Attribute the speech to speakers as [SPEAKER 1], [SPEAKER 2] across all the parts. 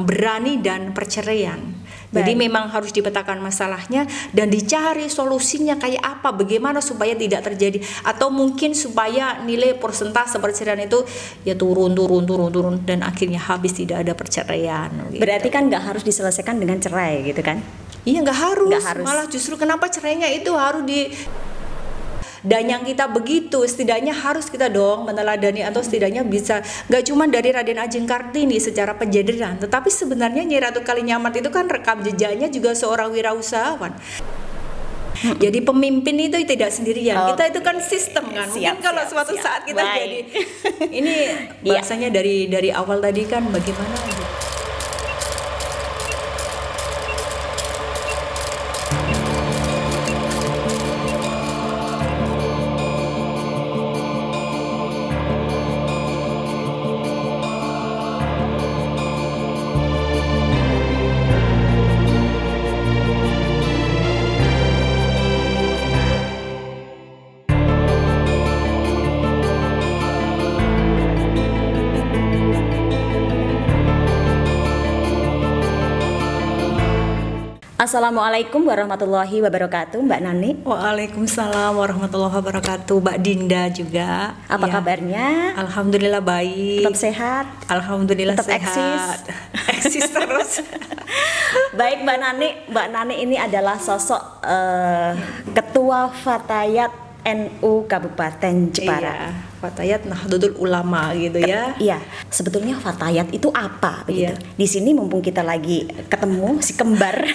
[SPEAKER 1] berani dan perceraian. Jadi memang harus dipetakan masalahnya dan dicari solusinya kayak apa, bagaimana supaya tidak terjadi, atau mungkin supaya nilai persentase perceraian itu ya turun dan akhirnya habis tidak ada perceraian.
[SPEAKER 2] Berarti kan nggak harus diselesaikan dengan cerai gitu kan?
[SPEAKER 1] Iya, nggak harus. Malah justru kenapa cerainya itu harus dan yang kita begitu, setidaknya harus kita dong meneladani, atau setidaknya bisa nggak cuma dari Raden Ajeng Kartini secara penjederan, tetapi sebenarnya Nyai Ratu Kalinyamat itu kan rekam jejaknya juga seorang wirausahawan. Jadi pemimpin itu tidak sendirian. Kita itu kan sistem kan. Mungkin kalau suatu saat kita jadi ini bahasanya dari awal tadi kan bagaimana gitu.
[SPEAKER 2] Assalamualaikum warahmatullahi wabarakatuh, Mbak Nani.
[SPEAKER 1] Waalaikumsalam warahmatullahi wabarakatuh, Mbak Dinda juga.
[SPEAKER 2] Apa kabarnya?
[SPEAKER 1] Alhamdulillah baik.
[SPEAKER 2] Tetap sehat?
[SPEAKER 1] Alhamdulillah
[SPEAKER 2] tetap
[SPEAKER 1] sehat. Eksis terus.
[SPEAKER 2] Baik Mbak Nani, Mbak Nani ini adalah sosok Ketua Fatayat NU Kabupaten Jepara.
[SPEAKER 1] Iya, Fatayat Nahdlatul Ulama gitu ya.
[SPEAKER 2] Iya, sebetulnya Fatayat itu apa begitu? Iya. Di sini mumpung kita lagi ketemu si kembar,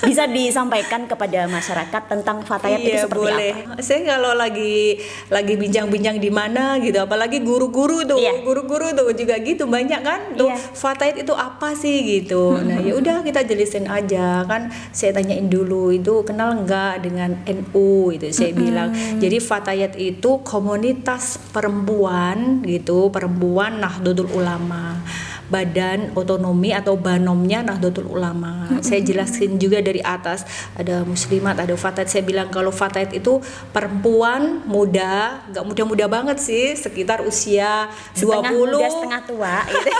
[SPEAKER 2] bisa disampaikan kepada masyarakat tentang Fatayat itu seperti
[SPEAKER 1] boleh.
[SPEAKER 2] apa?
[SPEAKER 1] Saya kalau lagi bincang-bincang di mana gitu, apalagi guru-guru tuh, guru-guru tuh juga gitu banyak kan tuh. Fatayat itu apa sih gitu. Nah, ya udah kita jelasin aja kan. Saya tanyain dulu itu kenal nggak dengan NU itu, saya bilang. Jadi Fatayat itu komunitas perempuan gitu, perempuan Nahdlatul Ulama, badan otonomi atau banomnya Nahdlatul Ulama. Saya jelasin juga dari atas, ada muslimat, ada fatayat. Saya bilang kalau fatayat itu perempuan muda, nggak muda-muda banget sih, sekitar usia
[SPEAKER 2] setengah
[SPEAKER 1] 20
[SPEAKER 2] muda setengah tua gitu.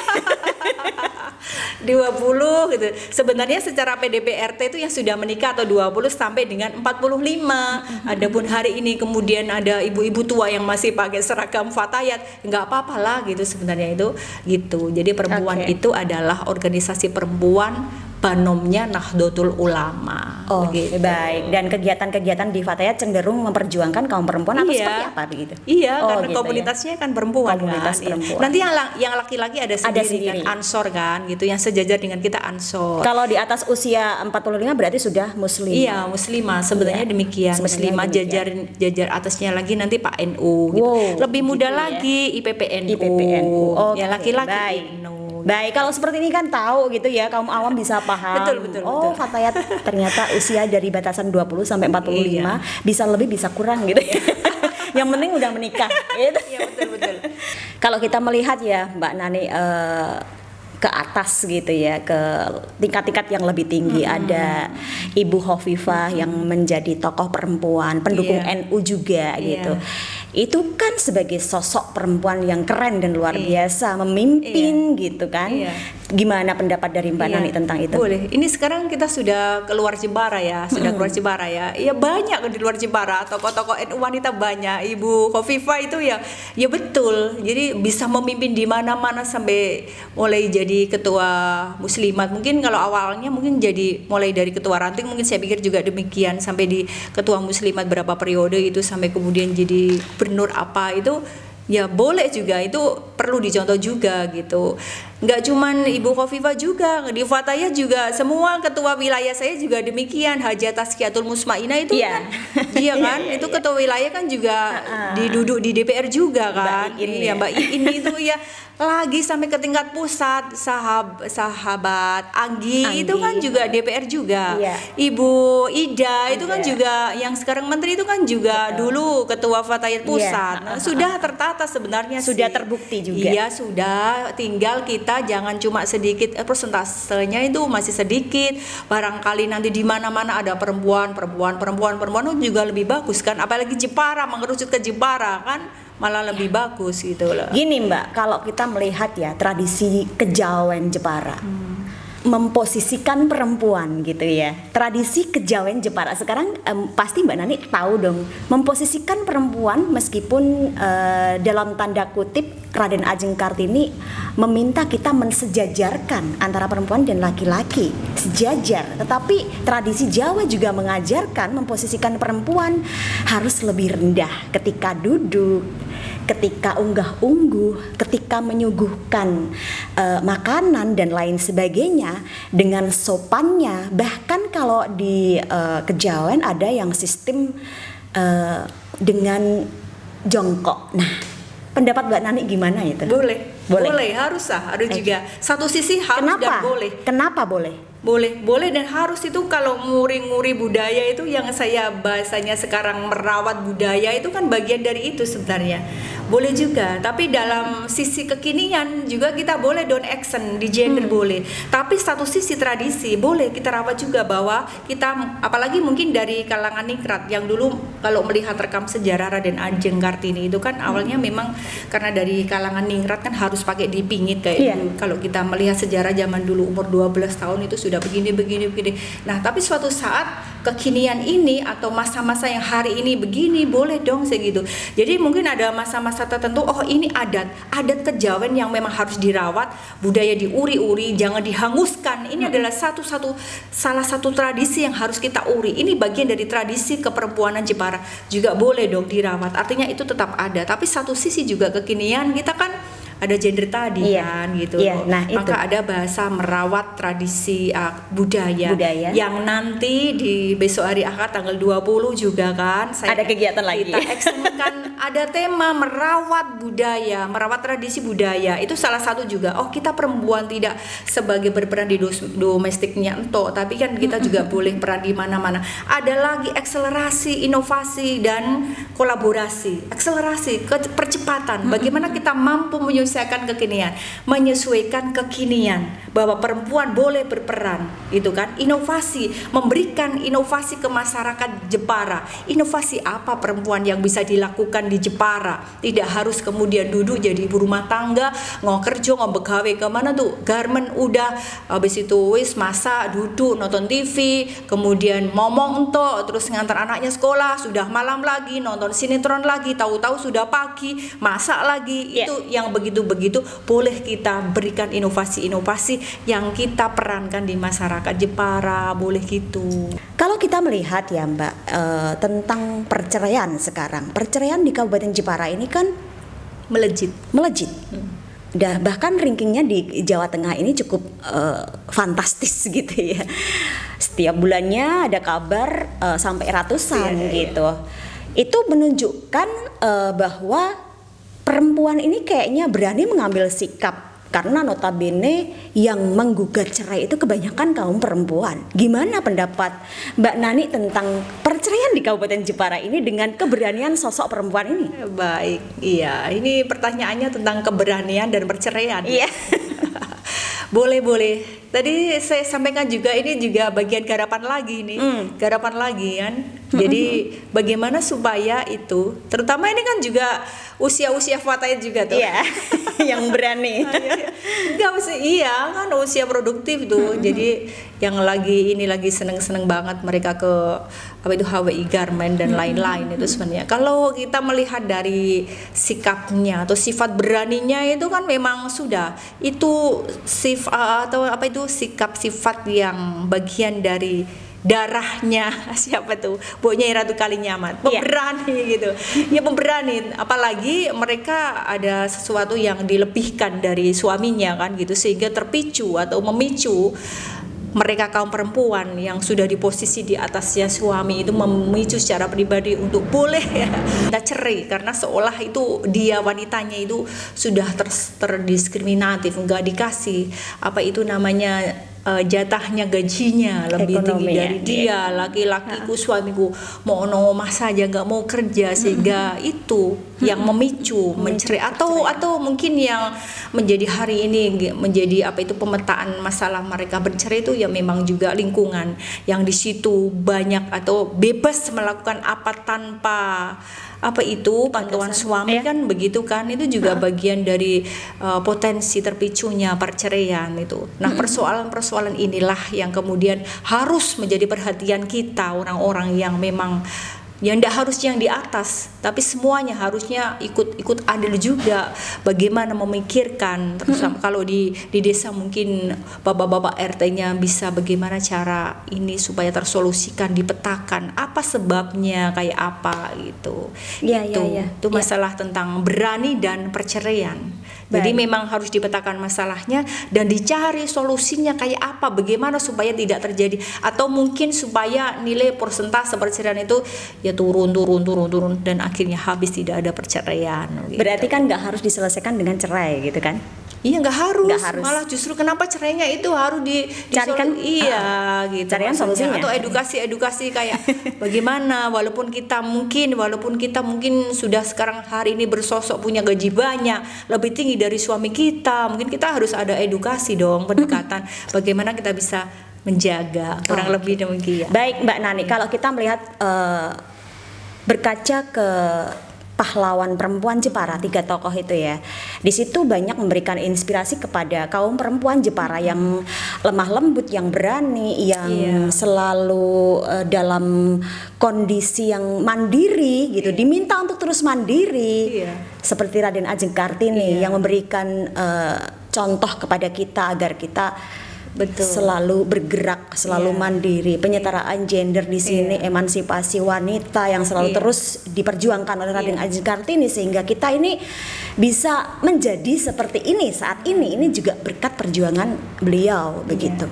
[SPEAKER 1] 20 gitu. Sebenarnya secara PDPRT itu yang sudah menikah atau 20 sampai dengan 45. Adapun hari ini kemudian ada ibu-ibu tua yang masih pakai seragam fatayat, nggak apa-apa lah gitu sebenarnya itu gitu. Jadi perempuan itu adalah organisasi perempuan banomnya Nahdlatul Ulama.
[SPEAKER 2] Gitu. Baik. Dan kegiatan-kegiatan di Fatayat cenderung memperjuangkan kaum perempuan atau seperti apa begitu?
[SPEAKER 1] Iya, karena gitu komunitasnya kan perempuan.
[SPEAKER 2] Komunitas
[SPEAKER 1] kan?
[SPEAKER 2] Perempuan.
[SPEAKER 1] Nanti yang laki-laki ada sendiri kan, Ansor kan gitu, yang sejajar dengan kita Ansor.
[SPEAKER 2] Kalau di atas usia 45 berarti sudah muslim.
[SPEAKER 1] Iya, muslimah sebenarnya demikian. Muslimah jajar atasnya lagi nanti Pak NU gitu. Lebih muda lagi IPPNU. Ya laki-laki.
[SPEAKER 2] Baik, kalau seperti ini kan tahu gitu ya, kaum awam bisa paham.
[SPEAKER 1] Betul.
[SPEAKER 2] Fatayat ternyata usia dari batasan 20 sampai 45, bisa lebih bisa kurang gitu. Yang penting udah menikah gitu.
[SPEAKER 1] Iya, betul.
[SPEAKER 2] Kalau kita melihat ya Mbak Nani ke atas gitu ya, ke tingkat-tingkat yang lebih tinggi, ada Ibu Khofifah yang menjadi tokoh perempuan, pendukung NU juga gitu. Itu kan sebagai sosok perempuan yang keren dan luar biasa, memimpin gitu kan. Gimana pendapat dari Mbak Nani tentang itu?
[SPEAKER 1] Boleh. Ini sekarang kita sudah keluar Jepara ya, keluar Jepara ya. Ya banyak di luar Jepara, tokoh-tokoh NU wanita banyak. Ibu Khofifah itu ya betul. Jadi bisa memimpin di mana-mana sampai mulai jadi ketua muslimat. Mungkin kalau awalnya mungkin jadi mulai dari ketua ranting, mungkin saya pikir juga demikian sampai di ketua muslimat berapa periode itu sampai kemudian jadi gubernur apa itu ya boleh juga, itu perlu dicontoh juga gitu. Nggak cuman Ibu Khofifah juga, di Fatayat juga semua ketua wilayah saya juga demikian. Hajat Tazkiyatul Musmainah itu kan iya kan, itu ketua wilayah kan juga diduduk di DPR juga kan. Mbak Iin itu ya lagi sampai ke tingkat pusat. Sahabat Anggi itu kan juga DPR juga. Ibu Ida itu kan juga yang sekarang menteri itu kan juga dulu ketua Fatayat pusat. Sudah tertata sebenarnya,
[SPEAKER 2] sudah terbukti juga.
[SPEAKER 1] Iya sudah, tinggal kita jangan cuma sedikit persentasenya itu masih sedikit. Barangkali nanti di mana-mana ada perempuan juga lebih bagus kan. Apalagi Jepara, mengerucut ke Jepara kan malah lebih bagus gitu loh.
[SPEAKER 2] Gini Mbak, kalau kita melihat ya tradisi kejawen Jepara, memposisikan perempuan gitu ya. Tradisi kejawen Jepara sekarang pasti Mbak Nani tahu dong, memposisikan perempuan meskipun dalam tanda kutip Raden Ajeng Kartini meminta kita mensejajarkan antara perempuan dan laki-laki, sejajar. Tetapi tradisi Jawa juga mengajarkan memposisikan perempuan harus lebih rendah ketika duduk, ketika unggah-ungguh, ketika menyuguhkan makanan dan lain sebagainya dengan sopannya. Bahkan kalau di kejawen ada yang sistem dengan jongkok. Nah, pendapat Mbak Nani gimana itu?
[SPEAKER 1] Boleh, harus juga. Satu sisi harus dan boleh.
[SPEAKER 2] Kenapa boleh?
[SPEAKER 1] Boleh dan harus. Itu kalau nguri-nguri budaya itu yang saya bahasanya sekarang merawat budaya itu kan bagian dari itu sebenarnya. Boleh juga, tapi dalam sisi kekinian juga kita boleh down action di gender boleh. Tapi satu sisi tradisi boleh kita rawat juga, bahwa kita apalagi mungkin dari kalangan ningrat yang dulu kalau melihat rekam sejarah Raden Ajeng Kartini itu kan awalnya memang karena dari kalangan ningrat kan harus pakai dipingit kayak dulu. Kalau kita melihat sejarah zaman dulu umur 12 tahun itu sudah begini. Nah, tapi suatu saat kekinian ini atau masa-masa yang hari ini begini boleh dong segitu. Jadi mungkin ada masa-masa tertentu, oh ini adat kejawen yang memang harus dirawat, budaya diuri-uri, jangan dihanguskan. Ini adalah salah satu tradisi yang harus kita uri. Ini bagian dari tradisi keperempuanan Jepara, juga boleh dong dirawat. Artinya itu tetap ada. Tapi satu sisi juga kekinian kita kan ada gender tadi kan gitu.
[SPEAKER 2] Nah,
[SPEAKER 1] maka ada bahasa merawat tradisi budaya yang nanti di besok hari Ahad tanggal 20 juga kan
[SPEAKER 2] ada kegiatan lagi.
[SPEAKER 1] Kita actionkan ada tema merawat budaya, merawat tradisi budaya. Itu salah satu juga. Oh, kita perempuan tidak sebagai berperan di domestiknya entok, tapi kan kita juga boleh peran di mana-mana. Ada lagi akselerasi, inovasi dan kolaborasi. Akselerasi, percepatan. Bagaimana kita mampu menyesuaikan kekinian bahwa perempuan boleh berperan, itu kan. Inovasi, memberikan inovasi ke masyarakat Jepara. Inovasi apa perempuan yang bisa dilakukan di Jepara? Tidak harus kemudian duduk jadi ibu rumah tangga, kerja begawe kemana tuh, garmen udah, habis itu wis masak, duduk nonton TV, kemudian ngomong entok, terus ngantar anaknya sekolah, sudah malam lagi, nonton sinetron lagi, tahu-tahu sudah pagi, masak lagi. Itu yang begitu-begitu boleh kita berikan inovasi-inovasi yang kita perankan di masyarakat Jepara, boleh gitu.
[SPEAKER 2] Kalau kita melihat ya Mbak tentang perceraian sekarang, perceraian di Kabupaten Jepara ini kan melejit. Bahkan rankingnya di Jawa Tengah ini cukup fantastis gitu ya. Setiap bulannya ada kabar sampai ratusan gitu. Itu menunjukkan bahwa perempuan ini kayaknya berani mengambil sikap, karena notabene yang menggugat cerai itu kebanyakan kaum perempuan. Gimana pendapat Mbak Nani tentang perceraian di Kabupaten Jepara ini dengan keberanian sosok perempuan ini?
[SPEAKER 1] Baik, iya. Ini pertanyaannya tentang keberanian dan perceraian.
[SPEAKER 2] Iya.
[SPEAKER 1] Boleh. Tadi saya sampaikan juga ini juga bagian garapan lagi nih. Garapan lagi kan. Jadi bagaimana supaya itu, terutama ini kan juga usia-usia fataya juga tuh.
[SPEAKER 2] Iya. Yang berani.
[SPEAKER 1] Enggak mesti iya kan usia produktif tuh. Jadi yang lagi seneng-seneng banget mereka ke HWI Garment dan lain-lain itu sebenarnya. Kalau kita melihat dari sikapnya atau sifat beraninya itu kan memang sudah itu sikap sifat yang bagian dari darahnya siapa tuh Boknya Ratu Kalinyamat, pemberani gitu ya, pemberani, apalagi mereka ada sesuatu yang dilebihkan dari suaminya kan gitu, sehingga terpicu atau memicu mereka kaum perempuan yang sudah di posisi di atasnya suami itu memicu secara pribadi untuk boleh ya kita cerai, karena seolah itu dia wanitanya itu sudah terdiskriminatif, nggak dikasih apa itu namanya jatahnya, gajinya lebih tinggi dari dia. Laki-lakiku, suamiku mau omah saja nggak mau kerja, sehingga itu yang memicu mencerai atau mungkin yang menjadi hari ini menjadi pemetaan masalah mereka bercerai itu ya memang juga lingkungan yang di situ banyak atau bebas melakukan apa tanpa apa itu bantuan suami kan begitu kan, itu juga bagian dari potensi terpicunya perceraian itu. Nah, persoalan-persoalan inilah yang kemudian harus menjadi perhatian kita, orang-orang yang memang yang tidak harus yang di atas, tapi semuanya harusnya ikut adil juga. Bagaimana memikirkan, terus kalau di desa mungkin bapak-bapak RT-nya bisa bagaimana cara ini supaya tersolusikan, dipetakan apa sebabnya, kayak apa gitu. Itu masalah tentang berani dan perceraian. Jadi memang harus dipetakan masalahnya dan dicari solusinya kayak apa, bagaimana supaya tidak terjadi, atau mungkin supaya nilai persentase perceraian itu ya turun dan akhirnya habis tidak ada perceraian. Gitu.
[SPEAKER 2] Berarti kan nggak harus diselesaikan dengan cerai gitu kan?
[SPEAKER 1] Iya, nggak harus. Malah justru kenapa cerainya itu harus
[SPEAKER 2] dicarikan,
[SPEAKER 1] gitu.
[SPEAKER 2] Carian solusinya.
[SPEAKER 1] Atau edukasi kayak bagaimana, walaupun kita mungkin sudah sekarang hari ini bersosok punya gaji banyak, lebih tinggi dari suami kita, mungkin kita harus ada edukasi dong, pendekatan bagaimana kita bisa menjaga, kurang lebih demikian.
[SPEAKER 2] Baik Mbak Nani, kalau kita melihat berkaca ke pahlawan perempuan Jepara, 3 tokoh itu ya, di situ banyak memberikan inspirasi kepada kaum perempuan Jepara yang lemah lembut, yang berani, yang selalu dalam kondisi yang mandiri gitu, diminta untuk terus mandiri, seperti Raden Ajeng Kartini yang memberikan contoh kepada kita agar kita selalu bergerak, selalu mandiri. Penyetaraan gender di sini, emansipasi wanita yang selalu terus diperjuangkan oleh Raden Ajeng Kartini, sehingga kita ini bisa menjadi seperti ini saat ini. Ini juga berkat perjuangan beliau begitu.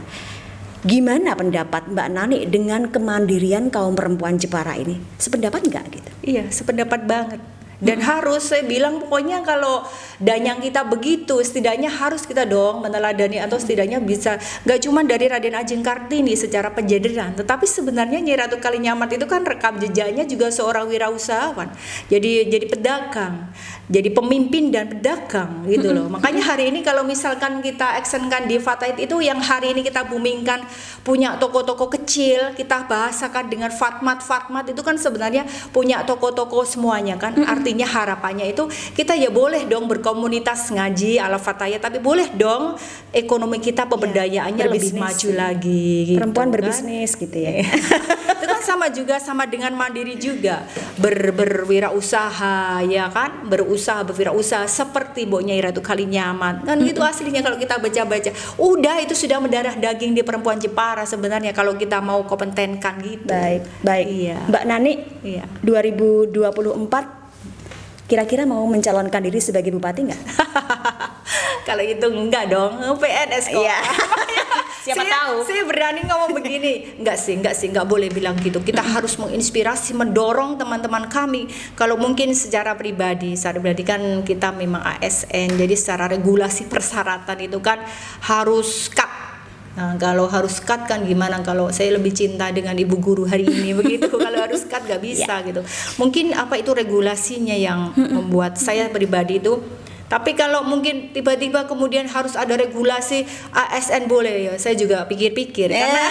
[SPEAKER 2] Gimana pendapat Mbak Nani dengan kemandirian kaum perempuan Jepara ini? Sependapat nggak gitu?
[SPEAKER 1] Iya, sependapat banget. Dan harus saya bilang pokoknya kalau danyang kita begitu, setidaknya harus kita dong meneladani, atau setidaknya bisa nggak cuma dari Raden Ajeng Kartini secara penjederan, tetapi sebenarnya Nyai Ratu Kalinyamat itu kan rekam jejaknya juga seorang wirausahawan, jadi pedagang, jadi pemimpin dan pedagang gitu loh. Makanya hari ini kalau misalkan kita actionkan di Fatahit itu, yang hari ini kita boomingkan punya toko-toko kecil, kita bahasakan dengan Fatmat itu kan sebenarnya punya toko-toko semuanya kan. Artinya harapannya itu kita ya boleh dong berkomunitas ngaji ala Fatahiyah, tapi boleh dong ekonomi kita pemberdayaannya lebih maju lagi gitu,
[SPEAKER 2] perempuan
[SPEAKER 1] kan?
[SPEAKER 2] Berbisnis gitu ya.
[SPEAKER 1] Itu kan sama dengan mandiri juga, berwirausaha ya kan, berwirausaha seperti Mbok Nyai Ratu Kalinyamat kan gitu. Aslinya kalau kita baca-baca udah itu sudah mendarah daging di perempuan Jepara sebenarnya kalau kita mau kompetenkan gitu.
[SPEAKER 2] Baik. Mbak Nani, 2024 kira-kira mau mencalonkan diri sebagai bupati nggak?
[SPEAKER 1] Kalau itu enggak dong, PNS kok.
[SPEAKER 2] Siapa tahu.
[SPEAKER 1] Saya berani ngomong begini. Enggak boleh bilang gitu. Kita harus menginspirasi, mendorong teman-teman kami. Kalau mungkin secara pribadi kan kita memang ASN, jadi secara regulasi persyaratan itu kan harus cut. Nah, kalau harus cut kan gimana, kalau saya lebih cinta dengan ibu guru hari ini begitu. Kalau harus cut gak bisa gitu. Mungkin apa itu regulasinya yang membuat saya pribadi itu. Tapi kalau mungkin tiba-tiba kemudian harus ada regulasi ASN boleh ya, saya juga pikir-pikir karena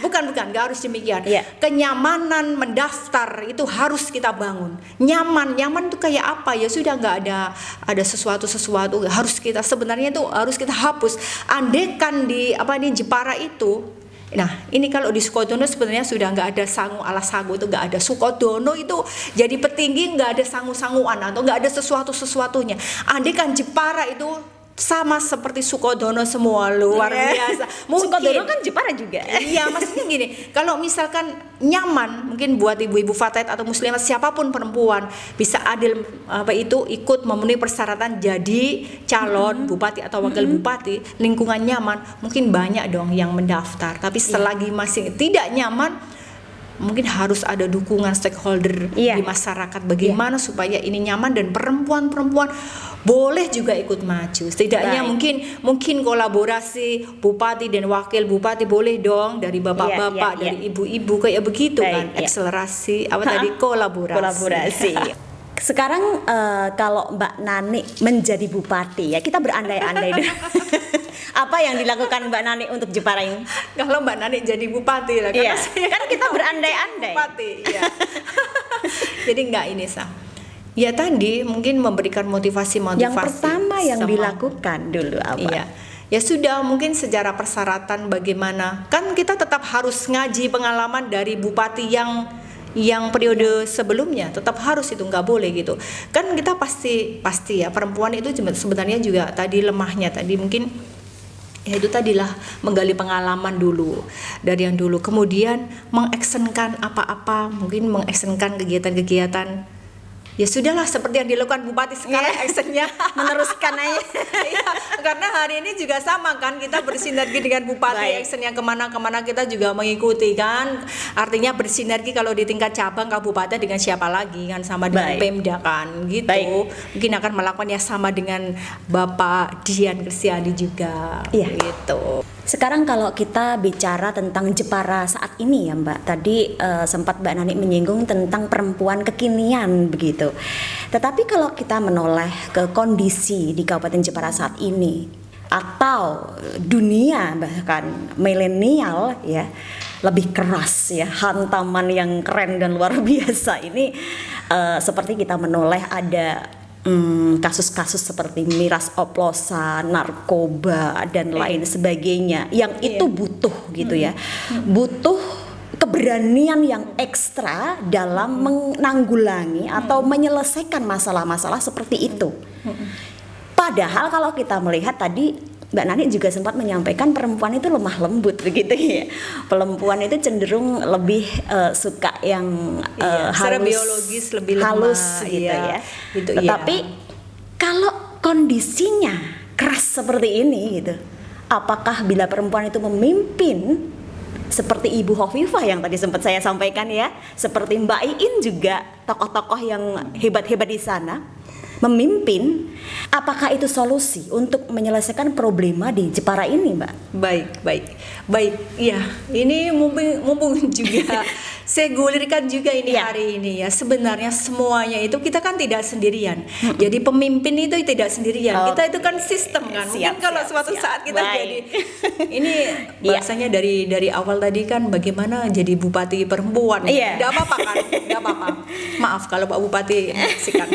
[SPEAKER 1] bukan nggak harus demikian. Kenyamanan mendaftar itu harus kita bangun. Nyaman itu kayak apa ya, sudah nggak ada sesuatu harus kita sebenarnya itu harus kita hapus. Andekan di Jepara itu. Nah, ini kalau di Sukodono sebenarnya sudah nggak ada sangu ala sagu, itu nggak ada. Sukodono itu jadi petinggi nggak ada sangu-sanguan atau nggak ada sesuatunya. Andai kan Jepara itu sama seperti Sukodono semua, luar biasa. Mungkin
[SPEAKER 2] Sukodono kan Jepara juga.
[SPEAKER 1] Iya, maksudnya gini, kalau misalkan nyaman, mungkin buat ibu-ibu Fatahit atau muslimat siapapun perempuan bisa adil ikut memenuhi persyaratan jadi calon bupati atau wakil bupati, lingkungan nyaman, mungkin banyak dong yang mendaftar. Tapi selagi masih tidak nyaman, mungkin harus ada dukungan stakeholder di masyarakat bagaimana supaya ini nyaman dan perempuan-perempuan boleh juga ikut maju. Setidaknya mungkin kolaborasi bupati dan wakil bupati boleh dong dari bapak-bapak, dari ibu-ibu kayak begitu kan. Akselerasi kolaborasi.
[SPEAKER 2] Sekarang kalau Mbak Nani menjadi bupati ya, kita berandai-andai dulu. Apa yang dilakukan Mbak Nani untuk Jepara ini?
[SPEAKER 1] Kalau Mbak Nani jadi bupati lah,
[SPEAKER 2] kan kita berandai-andai.
[SPEAKER 1] Bupati, Jadi enggak ini Ya tadi mungkin memberikan motivasi-motivasi.
[SPEAKER 2] Yang pertama yang
[SPEAKER 1] sama-
[SPEAKER 2] dilakukan dulu apa?
[SPEAKER 1] Iya. Ya sudah, mungkin secara persyaratan bagaimana? Kan kita tetap harus ngaji pengalaman dari bupati yang periode sebelumnya, tetap harus, itu nggak boleh gitu. Kan kita pasti ya perempuan itu sebenarnya juga tadi lemahnya tadi mungkin ya itu tadilah menggali pengalaman dulu dari yang dulu, kemudian mengaksenkan apa-apa, mungkin mengaksenkan kegiatan-kegiatan. Ya sudahlah seperti yang dilakukan bupati sekarang, actionnya
[SPEAKER 2] Meneruskan aja.
[SPEAKER 1] Iya, karena hari ini juga sama kan, kita bersinergi dengan bupati,
[SPEAKER 2] Baik.
[SPEAKER 1] actionnya kemana-kemana kita juga mengikuti kan. Artinya bersinergi kalau di tingkat cabang kabupaten dengan siapa lagi kan, sama dengan
[SPEAKER 2] Baik.
[SPEAKER 1] Pemda kan gitu.
[SPEAKER 2] Baik.
[SPEAKER 1] Mungkin akan melakukannya sama dengan Bapak Dian Kristiadi juga.
[SPEAKER 2] Iya.
[SPEAKER 1] Gitu.
[SPEAKER 2] Sekarang kalau kita bicara tentang Jepara saat ini ya Mbak, tadi sempat Mbak Nani menyinggung tentang perempuan kekinian begitu. Tetapi kalau kita menoleh ke kondisi di Kabupaten Jepara saat ini atau dunia bahkan milenial ya, lebih keras ya, hantaman yang keren dan luar biasa ini, seperti kita menoleh ada kasus-kasus seperti miras oplosan, narkoba dan lain sebagainya yang itu butuh gitu ya, butuh keberanian yang ekstra dalam menanggulangi atau menyelesaikan masalah-masalah seperti itu. Padahal kalau kita melihat tadi Mbak Nani juga sempat menyampaikan perempuan itu lemah lembut begitu ya. Perempuan itu cenderung lebih suka yang
[SPEAKER 1] secara
[SPEAKER 2] halus,
[SPEAKER 1] biologis lebih lemah,
[SPEAKER 2] halus gitu
[SPEAKER 1] iya.
[SPEAKER 2] ya.
[SPEAKER 1] Gitu,
[SPEAKER 2] Tetapi kalau kondisinya keras seperti ini gitu, apakah bila perempuan itu memimpin seperti Ibu Hovifah yang tadi sempat saya sampaikan ya, seperti Mbak Iin juga, tokoh-tokoh yang hebat-hebat di sana memimpin, apakah itu solusi untuk menyelesaikan problema di Jepara ini, Mbak?
[SPEAKER 1] Baik. Iya, ini mumpung juga saya gulirkan juga ini hari ini ya. Sebenarnya semuanya itu kita kan tidak sendirian. Jadi pemimpin itu tidak sendirian. Kita itu kan sistem kan. Mungkin kalau suatu saat kita jadi ini bahasanya dari awal tadi kan bagaimana jadi bupati perempuan. Tidak apa-apa kan? Tidak apa-apa. Maaf kalau Pak Bupati menyaksikan.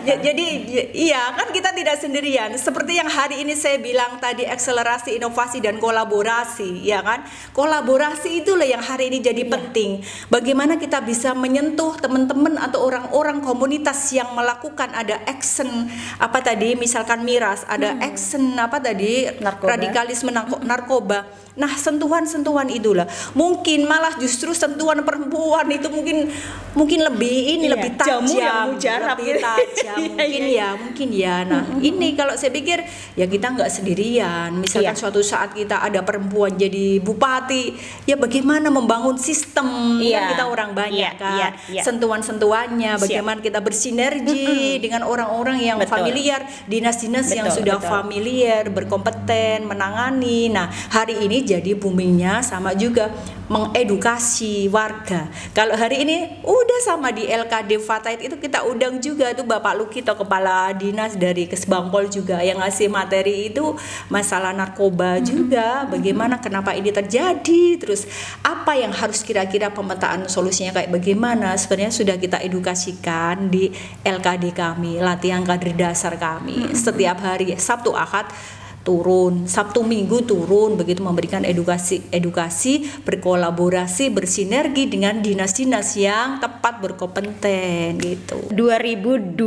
[SPEAKER 1] Jadi iya kan kita tidak sendirian. Seperti yang hari ini saya bilang tadi, akselerasi inovasi dan kolaborasi, ya kan? Kolaborasi itulah yang hari ini jadi penting. Bagaimana kita bisa menyentuh teman-teman atau orang-orang komunitas yang melakukan ada action apa tadi, misalkan miras, ada action apa tadi, radikalisme narkoba. Nah, sentuhan-sentuhan itulah. Mungkin malah justru sentuhan perempuan itu mungkin lebih lebih tajam, lebih tajam. Mungkin ya. Nah, ini kalau saya pikir ya kita nggak sendirian. Misalkan suatu saat kita ada perempuan jadi bupati, ya bagaimana membangun sistem, kan kita orang banyak kan. Sentuhan-sentuhannya, bagaimana kita bersinergi dengan orang-orang yang familiar, dinas-dinas yang sudah familiar, berkompeten, menangani. Nah, hari ini jadi boomingnya sama juga mengedukasi warga. Kalau hari ini udah sama di LKD Fatahit itu kita undang juga tuh Bapak Lukito, kepala dinas dari Kesbangpol juga, yang ngasih materi itu masalah narkoba juga, bagaimana kenapa ini terjadi, terus apa yang harus kira-kira pemetaan solusinya kayak bagaimana. Sebenarnya sudah kita edukasikan di LKD kami, latihan kader dasar kami setiap hari Sabtu Ahad turun, Sabtu Minggu turun, begitu memberikan edukasi, berkolaborasi, bersinergi dengan dinas-dinas yang tepat berkompeten gitu.
[SPEAKER 2] 2024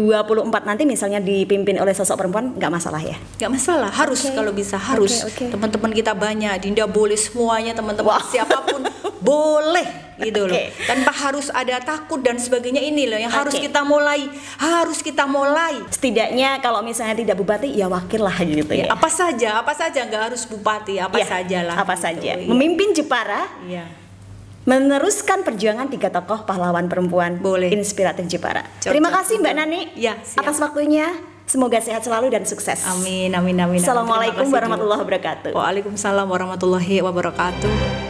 [SPEAKER 2] nanti misalnya dipimpin oleh sosok perempuan nggak masalah ya?
[SPEAKER 1] Nggak masalah, harus kalau bisa harus. Teman-teman kita banyak, Dinda boleh semuanya teman-teman, siapapun boleh gitu loh, tanpa harus ada takut dan sebagainya. Ini loh yang harus kita mulai,
[SPEAKER 2] setidaknya kalau misalnya tidak bupati ya wakil lah gitu ya.
[SPEAKER 1] Apa saja nggak harus bupati, sajalah
[SPEAKER 2] apa gitu saja memimpin Jepara, meneruskan perjuangan 3 tokoh pahlawan perempuan inspiratif Jepara. Terima kasih Mbak Nani atas waktunya. Semoga sehat selalu dan sukses.
[SPEAKER 1] Amin.
[SPEAKER 2] Assalamualaikum warahmatullahi wabarakatuh.
[SPEAKER 1] Waalaikumsalam warahmatullahi wabarakatuh.